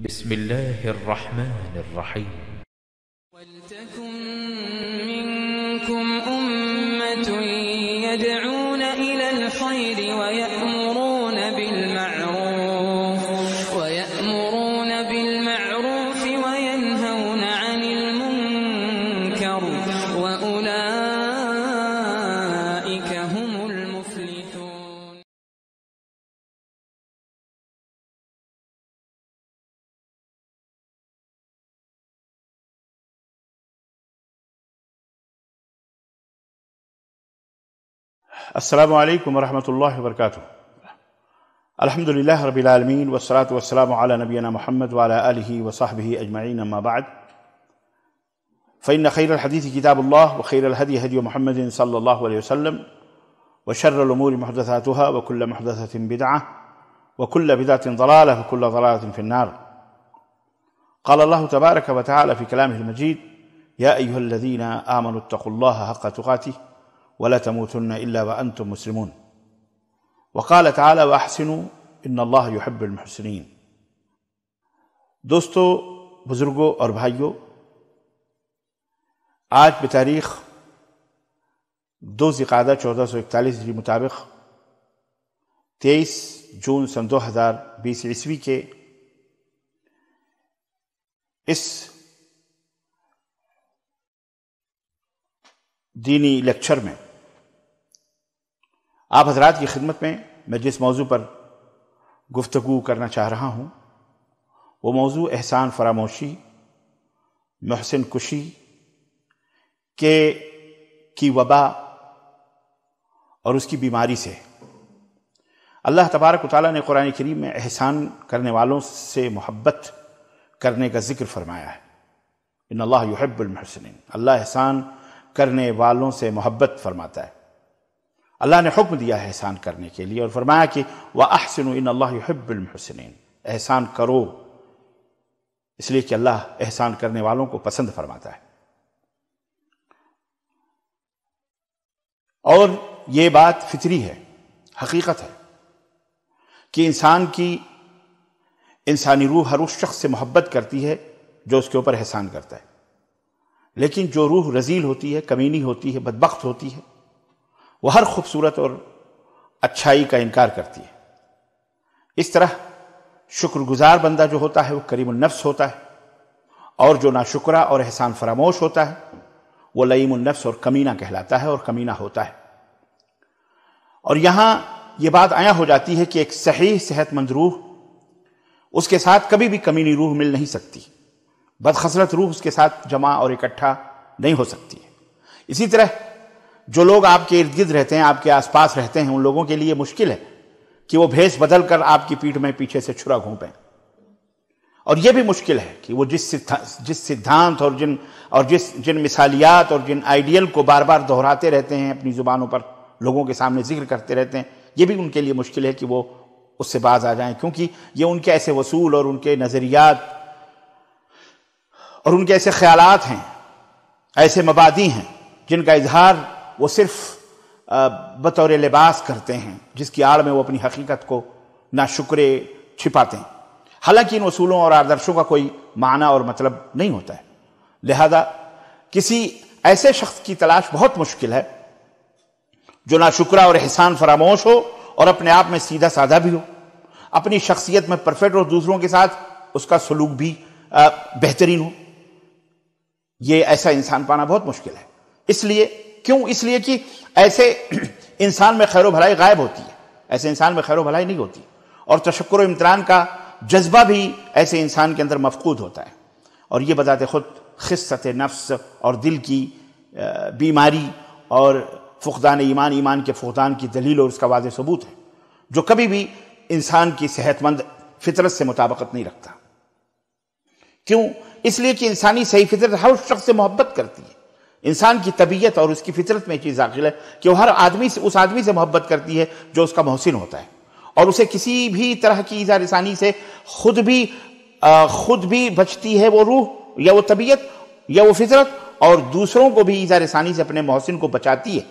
بسم الله الرحمن الرحيم. ولتكن منكم أمة يدعون إلى الخير ويأمرون بالمعروف وينهون عن المنكر وأولئك هم المفلحون. السلام علیکم ورحمۃ اللہ وبرکاتہ. الحمد للہ رب العالمین والصلاة والسلام علی نبینا محمد وعلی آلہ وصحبہ اجمعین، اما بعد فإن خیر الحدیث کتاب اللہ وخیر الہدی ہدی محمد صلی اللہ علیہ وسلم وشر الامور محدثاتها وكل محدثة بدعة وكل بدعة ضلالة وكل ضلالة في النار. قال الله تبارك وتعالى في كلامه المجيد: يا أيها الذين آمنوا اتقوا الله حق تقاته ولا تموتن إلا وأنتم مسلمون. وقال تعالى: وأحسنوا إن الله يحب المحسنين. دوستو، بزرگوں اور بھائیوں، آج بتاریخ 2 ذی القعدہ 1441 ہجری مطابق 23 جون سن 2020 عیسوی کے اس دینی لیکچر میں آپ حضرات کی خدمت میں جس موضوع پر گفتگو کرنا چاہ رہا ہوں وہ موضوع احسان فراموشی، محسن کشی کی وبا اور اس کی بیماری سے. اللہ تبارک و تعالیٰ نے قرآن کریم میں احسان کرنے والوں سے محبت کرنے کا ذکر فرمایا ہے. ان اللہ یحب المحسنین. اللہ احسان کرنے والوں سے محبت فرماتا ہے. اللہ نے حکم دیا ہے احسان کرنے کے لیے اور فرمایا کہ وَأَحْسِنُوا إِنَّ اللَّهَ يُحِبُّ الْمُحْسِنِينَ. احسان کرو، اس لیے کہ اللہ احسان کرنے والوں کو پسند فرماتا ہے. اور یہ بات فطری ہے، حقیقت ہے کہ انسانی روح ہر اس شخص سے محبت کرتی ہے جو اس کے اوپر احسان کرتا ہے. لیکن جو روح رذیل ہوتی ہے، کمینی ہوتی ہے، بدبخت ہوتی ہے، وہ ہر خوبصورت اور اچھائی کا انکار کرتی ہے. اس طرح شکر گزار بندہ جو ہوتا ہے وہ کریم النفس ہوتا ہے، اور جو ناشکرا اور احسان فراموش ہوتا ہے وہ لئیم النفس اور کمینہ کہلاتا ہے اور کمینہ ہوتا ہے. اور یہاں یہ بات عیاں ہو جاتی ہے کہ ایک صحیح صحت مند روح، اس کے ساتھ کبھی بھی کمینی روح مل نہیں سکتی، بدخصلت روح اس کے ساتھ جمع اور اکٹھا نہیں ہو سکتی ہے. اسی طرح جو لوگ آپ کے ارد گرد رہتے ہیں، آپ کے آس پاس رہتے ہیں، ان لوگوں کے لیے مشکل ہے کہ وہ بھیس بدل کر آپ کی پیٹھ میں پیچھے سے چھرا گھونپیں. اور یہ بھی مشکل ہے کہ وہ جس سدھانت اور جن مثالیات اور جن آئیڈیل کو بار بار دہراتے رہتے ہیں، اپنی زبانوں پر لوگوں کے سامنے ذکر کرتے رہتے ہیں، یہ بھی ان کے لیے مشکل ہے کہ وہ اس سے باز آ جائیں، کیونکہ یہ ان کے ایسے وصول اور ان کے نظریات اور ان کے ایسے خیالات ہیں، ایسے مبادی ہیں جن کا اظہار وہ صرف بطور لباس کرتے ہیں، جس کی آڑ میں وہ اپنی حقیقت کو ناشکرے چھپاتے ہیں. حالانکہ ان اصولوں اور آدرشوں کا کوئی معنی اور مطلب نہیں ہوتا ہے. لہذا کسی ایسے شخص کی تلاش بہت مشکل ہے جو ناشکرا اور احسان فراموش ہو اور اپنے آپ میں سیدھا سادہ بھی ہو، اپنی شخصیت میں پرفیکٹ اور دوسروں کے ساتھ اس کا سلوک بھی بہترین ہو. یہ ایسا انسان پانا بہت مشکل ہے. اس لیے کہ ایسے انسان میں خیر و بھلائی غائب ہوتی ہے، ایسے انسان میں خیر و بھلائی نہیں ہوتی، اور تشکر و امتنان کا جذبہ بھی ایسے انسان کے اندر مفقود ہوتا ہے. اور یہ بذات خود خست نفس اور دل کی بیماری اور فقدان ایمان کے فقدان کی دلیل اور اس کا واضح ثبوت ہے، جو کبھی بھی انسان کی صحت مند فطرت سے مطابقت نہیں رکھتا. کیوں؟ اس لیے کہ انسانی صحیح فطرت ہر شخص سے محبت کرتی ہے. انسان کی طبیعت اور اس کی فطرت میں یہ چیز داخل ہے کہ وہ ہر آدمی سے اس آدمی سے محبت کرتی ہے جو اس کا محسن ہوتا ہے، اور اسے کسی بھی طرح کی ایذا رسانی سے خود بھی بچتی ہے وہ روح یا وہ طبیعت یا وہ فطرت، اور دوسروں کو بھی ایذا رسانی سے اپنے محسن کو بچاتی ہے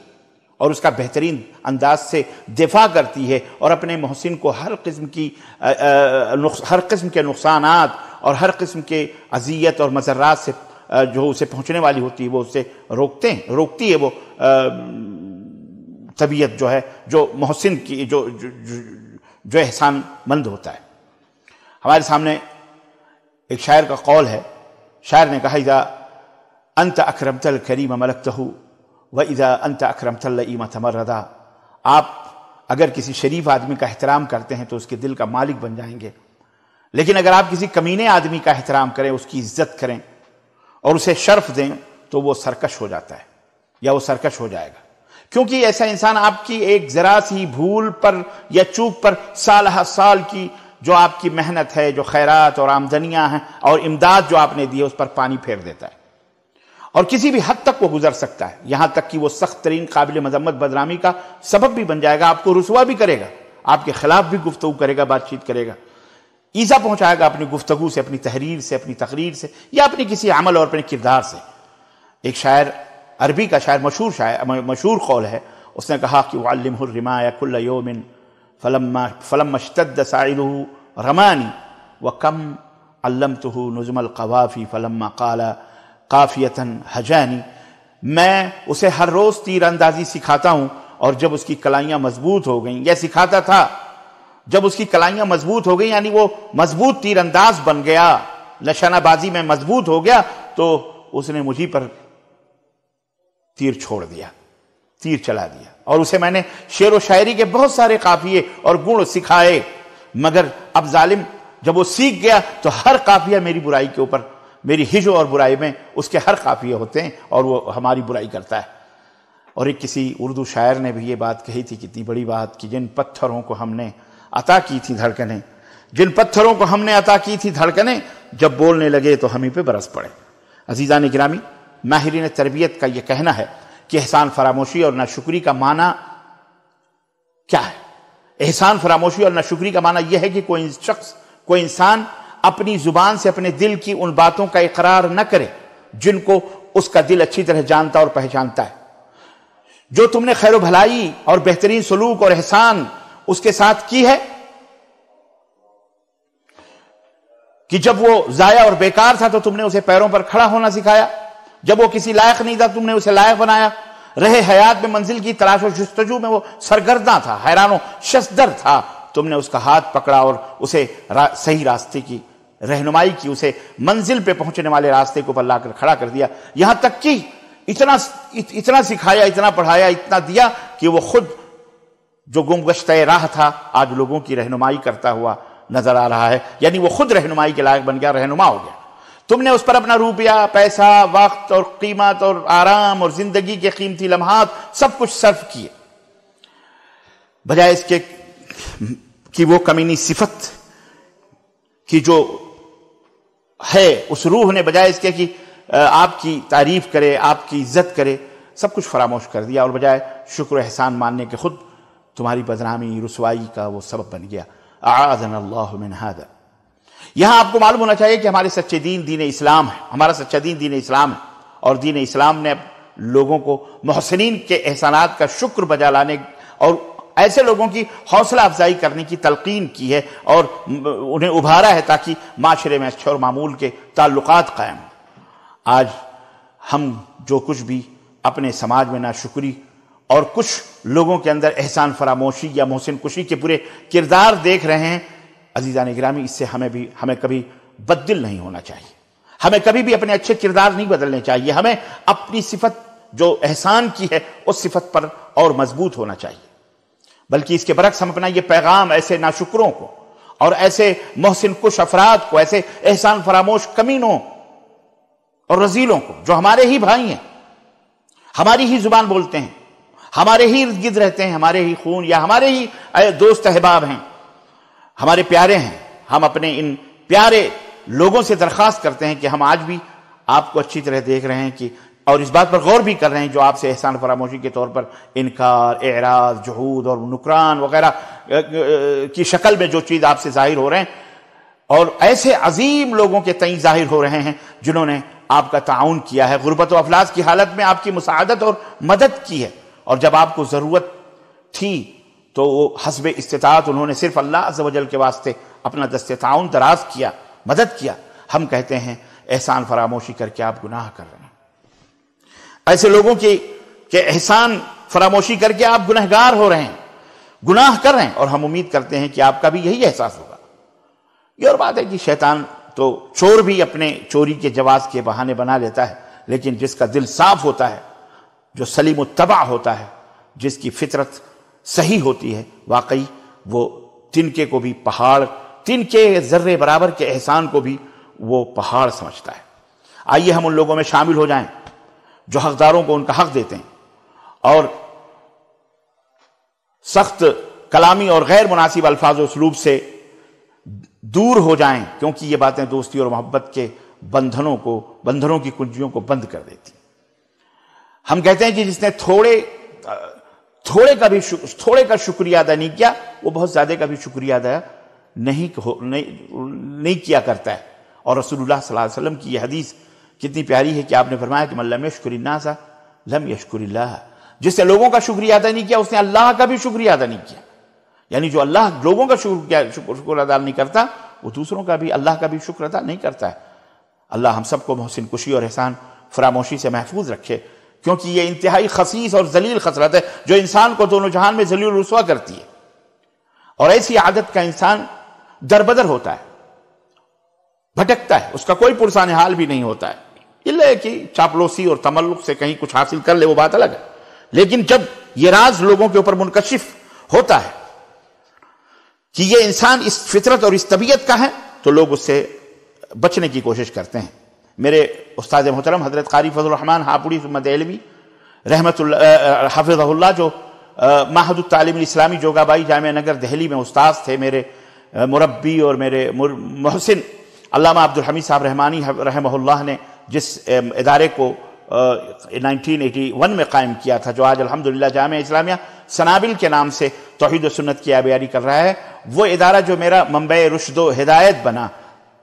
اور اس کا بہترین انداز سے دفاع کرتی ہے، اور اپنے محسن کو ہر قسم کے نقصانات اور ہر قسم کے اذیت اور مضرات سے جو اسے پہنچنے والی ہوتی ہے وہ اسے روکتی ہے وہ طبیعت جو ہے جو محسن کی جو احسان مند ہوتا ہے۔ ہمارے سامنے ایک شاعر کا قول ہے، شاعر نے کہا اذا انت اکرمت الکریم ملکتہ واذا انت اکرمت اللئیم تمردا، آپ اگر کسی شریف آدمی کا احترام کرتے ہیں تو اس کے دل کا مالک بن جائیں گے، لیکن اگر آپ کسی کمینے آدمی کا احترام کریں، اس کی عزت کریں اور اسے شرف دیں تو وہ سرکش ہو جاتا ہے یا وہ سرکش ہو جائے گا، کیونکہ ایسا انسان آپ کی ایک ذرا سی بھول پر یا چوک پر سالہ سال کی جو آپ کی محنت ہے، جو خیرات اور آمدنیاں ہیں اور امداد جو آپ نے دی ہے، اس پر پانی پھیر دیتا ہے اور کسی بھی حد تک وہ گزر سکتا ہے، یہاں تک کہ وہ سخت ترین قابل مذمت بدنامی کا سبب بھی بن جائے گا، آپ کو رسوا بھی کرے گا، آپ کے خلاف بھی گفتگو کرے گا، بات چیت کرے گا، ایذا پہنچائے گا اپنی گفتگو سے، اپنی تحریر سے، اپنی تقریر سے یا اپنی کسی عمل اور اپنے کردار سے۔ ایک شاعر، عربی کا شاعر، مشہور قول ہے، اس نے کہا کہ وعلمہ الرماء کل یوم فلما اشتد ساعده رمانی وکم علمتہ نظم القوافی فلما قال قافیتا ہجانی، میں اسے ہر روز تیر اندازی سکھاتا ہوں اور جب اس کی کلائیاں مضبوط ہو گئیں، یا سکھاتا تھا، جب اس کی کلائیاں مضبوط ہو گئیں یعنی وہ مضبوط تیر انداز بن گیا، نشانہ بازی میں مضبوط ہو گیا، تو اس نے مجھے پر تیر چھوڑ دیا، تیر چلا دیا، اور اسے میں نے شعر و شاعری کے بہت سارے قافیے اور گن سکھائے، مگر اب ظالم جب وہ سیکھ گیا تو ہر قافیہ میری برائی کے اوپر، میری ہجو اور برائی میں اس کے ہر قافیے ہوتے ہیں اور وہ ہماری برائی کرتا ہے۔ اور ایک کسی اردو شاعر نے بھی یہ بات کہی تھی، کتنی بڑی بات، کہ جن پتھروں کو ہم نے عطا کی تھی دھڑکنیں، جن پتھروں کو ہم نے عطا کی تھی دھڑکنیں، جب بولنے لگے تو ہمیں پہ برس پڑے۔ عزیزان گرامی، ماہرین تربیت کا یہ کہنا ہے کہ احسان فراموشی اور ناشکری کا معنی کیا ہے؟ احسان فراموشی اور ناشکری کا معنی یہ ہے کہ کوئی انسان اپنی زبان سے اپنے دل کی ان باتوں کا اقرار نہ کرے جن کو اس کا دل اچھی طرح جانتا اور پہچانتا ہے۔ جو تم نے خیر و بھلائی اور بہترین سلوک اور احسان اس کے ساتھ کی ہے، کہ جب وہ ضائع اور بیکار تھا تو تم نے اسے پیروں پر کھڑا ہونا سکھایا، جب وہ کسی لائق نہیں تھا تم نے اسے لائق بنایا، رہے حیات میں منزل کی تلاش و جستجو میں وہ سرگرداں تھا، حیران و ششدر تھا، تم نے اس کا ہاتھ پکڑا اور اسے صحیح راستے کی رہنمائی کی، اسے منزل پہ پہنچنے والے راستے کو پر لا کر کھڑا کر دیا، یہاں تک کہ اتنا سکھایا، اتنا پڑھایا، اتنا دیا کہ وہ خود جو گمگشتہ راہ تھا آج لوگوں کی رہنمائی کرتا ہوا نظر آ رہا ہے، یعنی وہ خود رہنمائی کے لائق بن گیا، رہنما ہو گیا۔ تم نے اس پر اپنا روپیہ، پیسہ، وقت اور قیمت اور آرام اور زندگی کے قیمتی لمحات سب کچھ صرف کیے، بجائے اس کے کہ وہ کمینی صفت کی جو ہے اس روح نے، بجائے اس کے کہ آپ کی تعریف کرے، آپ کی عزت کرے، سب کچھ فراموش کر دیا، اور بجائے شکر و احسان ماننے کے خود تمہاری بدنامی، رسوائی کا وہ سبب بن گیا۔ اعاذنا اللہ من ھذا۔ یہاں آپ کو معلوم ہونا چاہیے کہ ہمارے سچے دین دین اسلام ہے، ہمارا سچا دین دین اسلام ہے، اور دین اسلام نے لوگوں کو محسنین کے احسانات کا شکر بجا لانے اور ایسے لوگوں کی حوصلہ افزائی کرنے کی تلقین کی ہے اور انہیں ابھارا ہے تاکہ معاشرے میں اچھے اور معمول کے تعلقات قائم ہوں۔ آج ہم جو کچھ بھی اپنے سماج میں ناشکری اور کچھ لوگوں کے اندر احسان فراموشی یا محسن کشی کے پورے کردار دیکھ رہے ہیں، عزیزان گرامی، اس سے ہمیں کبھی بددل نہیں ہونا چاہیے، ہمیں کبھی بھی اپنے اچھے کردار نہیں بدلنے چاہیے، ہمیں اپنی صفت جو احسان کی ہے اس صفت پر اور مضبوط ہونا چاہیے، بلکہ اس کے برعکس ہم اپنا یہ پیغام ایسے ناشکروں کو اور ایسے محسن کش افراد کو، ایسے احسان فراموش کمینوں اور رذیلوں کو جو ہمارے ہی بھائی ہیں، ہماری ہی زبان بولتے ہیں، ہمارے ہی ارد گرد رہتے ہیں، ہمارے ہی خون یا ہمارے ہی دوست احباب ہیں، ہمارے پیارے ہیں، ہم اپنے ان پیارے لوگوں سے درخواست کرتے ہیں کہ ہم آج بھی آپ کو اچھی طرح دیکھ رہے ہیں کہ اور اس بات پر غور بھی کر رہے ہیں جو آپ سے احسان فراموشی کے طور پر انکار، اعراض، جحود اور نکران وغیرہ کی شکل میں جو چیز آپ سے ظاہر ہو رہے ہیں، اور ایسے عظیم لوگوں کے تئیں ظاہر ہو رہے ہیں جنہوں نے آپ کا تعاون کیا ہے، غربت و افلاس کی حالت میں آپ کی مساعدت اور مدد کی ہے، اور جب آپ کو ضرورت تھی تو وہ حسب استطاعت انہوں نے صرف اللہ عز و جل کے واسطے اپنا دست تعاون دراز کیا، مدد کیا۔ ہم کہتے ہیں احسان فراموشی کر کے آپ گناہ کر رہے ہیں. ایسے لوگوں کی کہ احسان فراموشی کر کے آپ گنہگار ہو رہے ہیں، گناہ کر رہے ہیں، اور ہم امید کرتے ہیں کہ آپ کا بھی یہی احساس ہوگا. یہ اور بات ہے کہ شیطان تو چور بھی اپنے چوری کے جواز کے بہانے بنا لیتا ہے، لیکن جس کا دل صاف ہوتا ہے، جو سلیم الطبع ہوتا ہے، جس کی فطرت صحیح ہوتی ہے، واقعی وہ تنکے کو بھی پہاڑ، تنکے ذرے برابر کے احسان کو بھی وہ پہاڑ سمجھتا ہے. آئیے ہم ان لوگوں میں شامل ہو جائیں جو حقداروں کو ان کا حق دیتے ہیں اور سخت کلامی اور غیر مناسب الفاظ و اسلوب سے دور ہو جائیں، کیونکہ یہ باتیں دوستی اور محبت کے بندھنوں کی کنجیوں کو بند کر دیتی. ہم کہتے ہیں کہ جس نے تھوڑے کا شکریہ ادا نہیں کیا، وہ بہت زیادہ کا بھی شکریہ ادا نہیں کیا کرتا ہے. اور رسول اللہ صلی اللہ علیہ وسلم کی یہ حدیث کتنی پیاری ہے کہ آپ نے فرمایا کہ من لم یشکر الناس لم یشکر اللہ. جس نے لوگوں کا شکریہ ادا نہیں کیا، اس نے اللہ کا بھی شکریہ ادا نہیں کیا. یعنی جو لوگوں کا شکر ادا نہیں کرتا، وہ دوسروں کا بھی، اللہ کا بھی شکر ادا نہیں کرتا ہے. اللہ ہم سب کو محسن کشی اور احسان فراموشی سے محفوظ رکھے، کیونکہ یہ انتہائی خسیس اور ذلیل خصلت ہے جو انسان کو دونوں جہان میں ذلیل و رسوا کرتی ہے. اور ایسی عادت کا انسان دربدر ہوتا ہے، بھٹکتا ہے، اس کا کوئی پرسان حال بھی نہیں ہوتا ہے، اللہ کہ چاپلوسی اور تملق سے کہیں کچھ حاصل کر لے، وہ بات الگ ہے. لیکن جب یہ راز لوگوں کے اوپر منکشف ہوتا ہے کہ یہ انسان اس فطرت اور اس طبیعت کا ہے، تو لوگ اس سے بچنے کی کوشش کرتے ہیں. میرے استاد محترم حضرت قاری فضل الرحمن ہاپوڑی ثم دہلوی رحمت اللہ حفظہ اللہ، جو معہد التعلیم الاسلامی جوگا بائی جامعہ نگر دہلی میں استاذ تھے، میرے مربی اور میرے محسن علامہ عبدالحمید صاحب رحمانی رحمہ اللہ نے جس ادارے کو 1981 میں قائم کیا تھا، جو آج الحمدللہ جامعہ اسلامیہ سنابل کے نام سے توحید و سنت کی آبیاری کر رہا ہے، وہ ادارہ جو میرا منبع رشد و ہدایت بنا،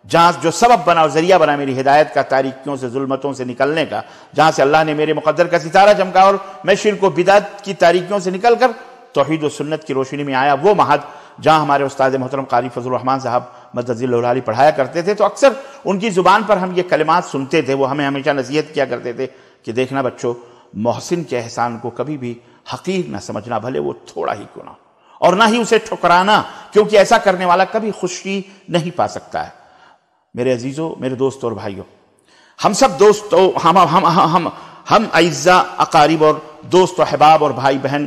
جہاں جو سبب بنا اور ذریعہ بنا میری ہدایت کا، تاریکیوں سے ظلمتوں سے نکلنے کا، جہاں سے اللہ نے میرے مقدر کا ستارہ چمکا اور میں شرک و بدعت کی تاریکیوں سے نکل کر توحید و سنت کی روشنی میں آیا، وہ معہد جہاں ہمارے استاد محترم قاری فضل الرحمن صاحب مدد ذل العالی پڑھایا کرتے تھے. تو اکثر ان کی زبان پر ہم یہ کلمات سنتے تھے، وہ ہمیں ہمیشہ نصیحت کیا کرتے تھے کہ دیکھنا بچوں، محسن کے احسان کو کبھی بھی حقیر نہ سمجھنا، بھلے وہ تھوڑا ہی کیوں نہ، اور نہ ہی اسے ٹھکرانا، کیونکہ ایسا کرنے والا کبھی خوشی نہیں پا سکتا ہے. میرے عزیزوں، میرے دوستوں اور بھائیوں، ہم سب دوست، ہم اعزاء اقارب اور دوست و احباب اور بھائی بہن،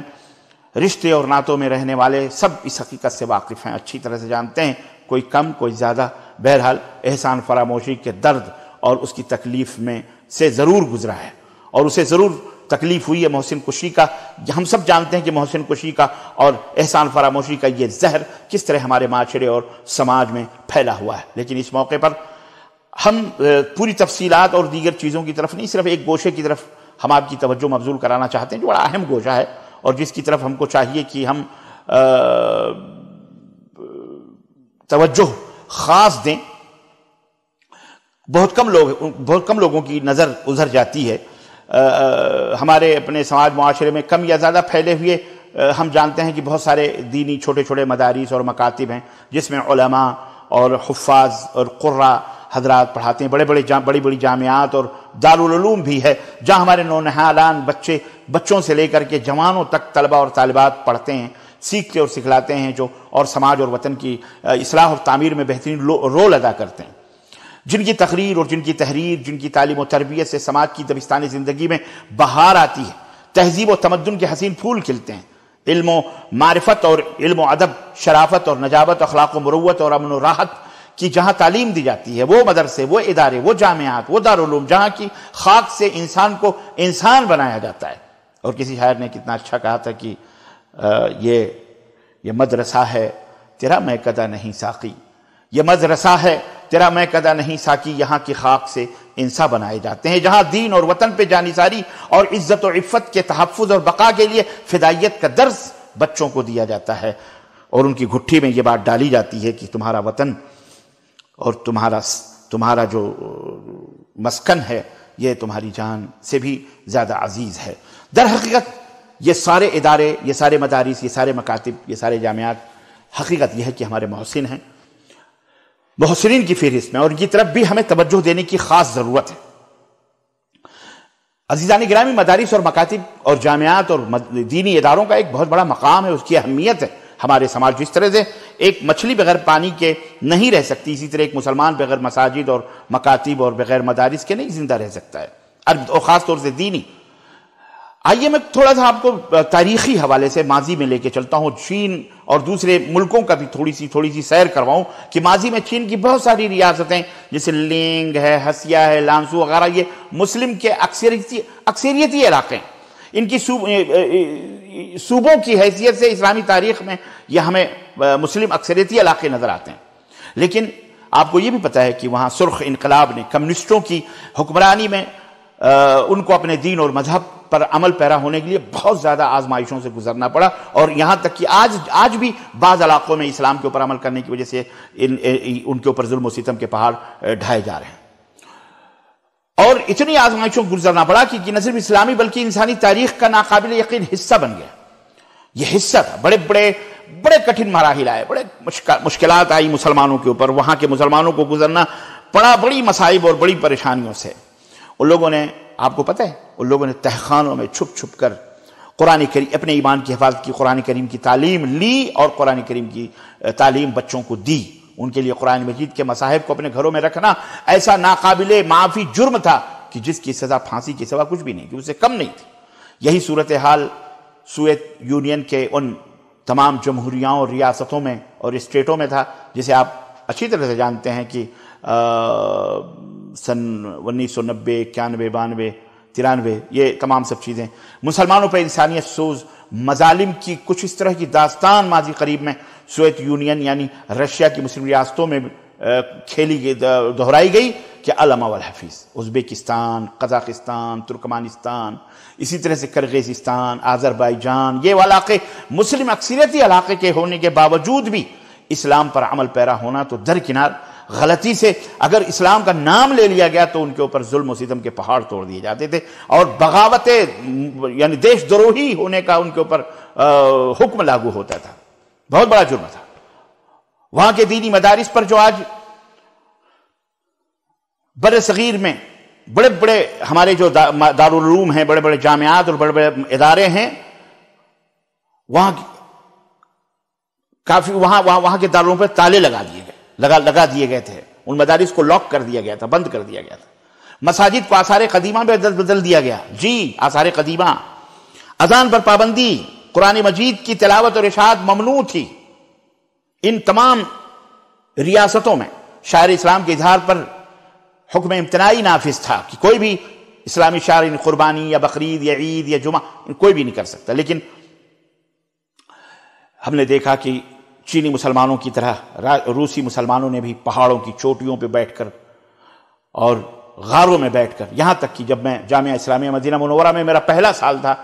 رشتے اور نعتوں میں رہنے والے سب اس حقیقت سے واقف ہیں، اچھی طرح سے جانتے ہیں، کوئی کم کوئی زیادہ. بہرحال احسان فراموشی کے درد اور اس کی تکلیف میں سے ضرور گزرا ہے، اور اسے ضرور تکلیف ہوئی ہے محسن کشی کا. ہم سب جانتے ہیں کہ محسن کشی کا اور احسان فراموشی کا یہ زہر کس طرح ہمارے معاشرے اور سماج میں پھیلا ہوا ہے. لیکن اس موقع پر ہم پوری تفصیلات اور دیگر چیزوں کی طرف نہیں، صرف ایک گوشے کی طرف ہم آپ کی توجہ مبذول کرانا چاہتے ہیں، جو بڑا اہم گوشہ ہے اور جس کی طرف ہم کو چاہیے کہ ہم توجہ خاص دیں. بہت کم لوگوں کی نظر ادھر جاتی ہے. ہمارے اپنے سماج معاشرے میں کم یا زیادہ پھیلے ہوئے ہم جانتے ہیں کہ بہت سارے دینی چھوٹے چھوٹے مدارس اور مکاتب ہیں، جس میں علماء اور حفاظ اور قراء حضرات پڑھاتے ہیں. بڑی بڑی جامعات اور دارالعلوم بھی ہے، جہاں ہمارے نونہالان بچوں سے لے کر کے جوانوں تک طلبہ اور طالبات پڑھتے ہیں، سیکھتے اور سکھلاتے ہیں، جو اور سماج اور وطن کی اصلاح اور تعمیر میں بہترین رول ادا کرتے ہیں. جن کی تقریر اور جن کی تحریر، جن کی تعلیم و تربیت سے سماج کی دبستانی زندگی میں بہار آتی ہے، تہذیب و تمدن کے حسین پھول کھلتے ہیں. علم و معرفت اور علم و ادب، شرافت اور نجابت، اخلاق و مروت اور امن و راحت کی جہاں تعلیم دی جاتی ہے، وہ مدرسے، وہ ادارے، وہ جامعات، وہ دارالعلوم، جہاں کی خاک سے انسان کو انسان بنایا جاتا ہے. اور کسی شاعر نے کتنا اچھا کہا تھا کہ یہ مدرسہ ہے تیرا میں کدا نہیں ساقی، یہ مدرسہ ہے تیرا میں کدا نہیں ساقی، یہاں کی خاک سے انسان بنائے جاتے ہیں، جہاں دین اور وطن پہ جانثاری اور عزت و عفت کے تحفظ اور بقا کے لیے فدائیت کا درس بچوں کو دیا جاتا ہے، اور ان کی گھٹی میں یہ بات ڈالی جاتی ہے کہ تمہارا وطن اور تمہارا جو مسکن ہے یہ تمہاری جان سے بھی زیادہ عزیز ہے. در حقیقت یہ سارے ادارے، یہ سارے مدارس، یہ سارے مکاتب، یہ سارے جامعات، حقیقت یہ ہے کہ ہمارے محسن ہیں. محسنین کی فہرست میں، اور ان کی طرف بھی ہمیں توجہ دینے کی خاص ضرورت ہے۔ عزیزان گرامی، مدارس اور مکاتب اور جامعات اور دینی اداروں کا ایک بہت بڑا مقام ہے، اس کی اہمیت ہے ہمارے سماج۔ جس طرح سے ایک مچھلی بغیر پانی کے نہیں رہ سکتی، اسی طرح ایک مسلمان بغیر مساجد اور مکاتب اور بغیر مدارس کے نہیں زندہ رہ سکتا ہے، اور خاص طور سے دینی۔ آئیے میں تھوڑا سا آپ کو تاریخی حوالے سے ماضی میں لے کے چلتا ہوں، چین اور دوسرے ملکوں کا بھی تھوڑی سی سیر کرواؤں کہ ماضی میں چین کی بہت ساری ریاستیں جیسے لینگ ہے، ہسیا ہے، لانسو وغیرہ، یہ مسلم کے اکثریتی علاقے ہیں۔ ان کی صوبوں کی حیثیت سے اسلامی تاریخ میں یہ ہمیں مسلم اکثریتی علاقے نظر آتے ہیں، لیکن آپ کو یہ بھی پتہ ہے کہ وہاں سرخ انقلاب نے کمیونسٹوں کی حکمرانی میں ان کو اپنے دین اور مذہب پر عمل پیرا ہونے کے لیے بہت زیادہ آزمائشوں سے گزرنا پڑا، اور یہاں تک کہ آج بھی بعض علاقوں میں اسلام کے اوپر عمل کرنے کی وجہ سے ان کے اوپر ظلم و ستم کے پہاڑ ڈھائے جا رہے ہیں، اور اتنی آزمائشوں کو گزرنا پڑا کہ نہ صرف اسلامی بلکہ انسانی تاریخ کا ناقابل یقین حصہ بن گیا۔ یہ حصہ تھا، بڑے کٹھن مراحل آئے، بڑے مشکلات آئی مسلمانوں کے اوپر، وہاں کے مسلمانوں کو گزرنا پڑا بڑی مصائب اور بڑی پریشانیوں سے۔ ان لوگوں نے، آپ کو پتہ ہے، ان لوگوں نے تہخانوں میں چھپ کر قرآن کریم، اپنے ایمان کی حفاظت کی، قرآن کریم کی تعلیم لی اور قرآن کریم کی تعلیم بچوں کو دی۔ ان کے لیے قرآن مجید کے مصاحف کو اپنے گھروں میں رکھنا ایسا ناقابل معافی جرم تھا کہ جس کی سزا پھانسی کی سوا کچھ بھی نہیں تھی، اس سے کم نہیں تھی۔ یہی صورتحال سوویت یونین کے ان تمام جمہوریوں اور ریاستوں میں اور اسٹیٹوں میں تھا، جسے آپ اچھی طرح سے جانتے ہیں کہ سن 1990، 91، 92، 93 یہ تمام سب چیزیں مسلمانوں پر انسانیت سوز مظالم کی کچھ اس طرح کی داستان ماضی قریب میں سوویت یونین یعنی رشیا کی مسلم ریاستوں میں کھیلی گئی، دہرائی گئی کہ علامہ والحفیظ، ازبکستان، قزاقستان، ترکمانستان، اسی طرح سے کرغیزستان، آذربائیجان، یہ علاقے مسلم اکثریتی علاقے کے ہونے کے باوجود بھی اسلام پر عمل پیرا ہونا تو درکنار، غلطی سے اگر اسلام کا نام لے لیا گیا تو ان کے اوپر ظلم و ستم کے پہاڑ توڑ دیے جاتے تھے، اور بغاوت یعنی دیش دروہی ہونے کا ان کے اوپر حکم لاگو ہوتا تھا۔ بہت بڑا جرم تھا۔ وہاں کے دینی مدارس پر جو آج بر صغیر میں بڑے بڑے ہمارے جو دارالعلوم ہیں، بڑے بڑے جامعات اور بڑے بڑے ادارے ہیں، وہاں کافی وہاں کے دارالعلوم پر تالے لگا دیے گئے تھے، ان مدارس کو لاک کر دیا گیا تھا، بند کر دیا گیا تھا۔ مساجد کو آثار قدیمہ میں بدل دیا گیا، جی آثار قدیمہ، اذان پر پابندی، قرآن مجید کی تلاوت اور اشاعت ممنوع تھی۔ ان تمام ریاستوں میں شاعر اسلام کے اظہار پر حکم امتناعی نافذ تھا کہ کوئی بھی اسلامی شاعر قربانی یا بقرعید یا عید یا جمعہ کوئی بھی نہیں کر سکتا، لیکن ہم نے دیکھا کہ چینی مسلمانوں کی طرح روسی مسلمانوں نے بھی پہاڑوں کی چوٹیوں پہ بیٹھ کر اور غاروں میں بیٹھ کر، یہاں تک کہ جب میں جامعہ اسلامیہ مدینہ منورہ میں میرا پہلا سال تھا،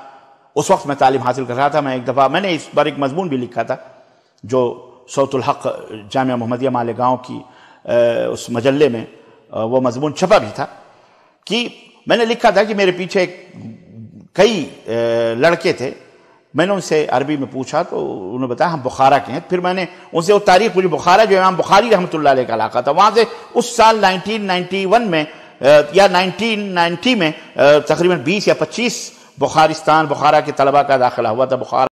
اس وقت میں تعلیم حاصل کر رہا تھا، میں نے اس بار ایک مضمون بھی لکھا تھا جو صوت الحق جامعہ محمدیہ مالیگاؤں کی اس مجلے میں وہ مضمون چھپا بھی تھا، کہ میں نے لکھا تھا کہ میرے پیچھے کئی لڑکے تھے، میں نے ان سے عربی میں پوچھا تو انہوں نے بتایا ہم بخارا کے ہیں، پھر میں نے ان سے وہ تاریخ پوری، بخارا جو امام بخاری رحمۃ اللہ علیہ کا علاقہ تھا، وہاں سے اس سال 1991 میں یا 1990 میں تقریباً 20 یا 25 بخارا کے طلبہ کا داخلہ ہوا تھا۔ بخارا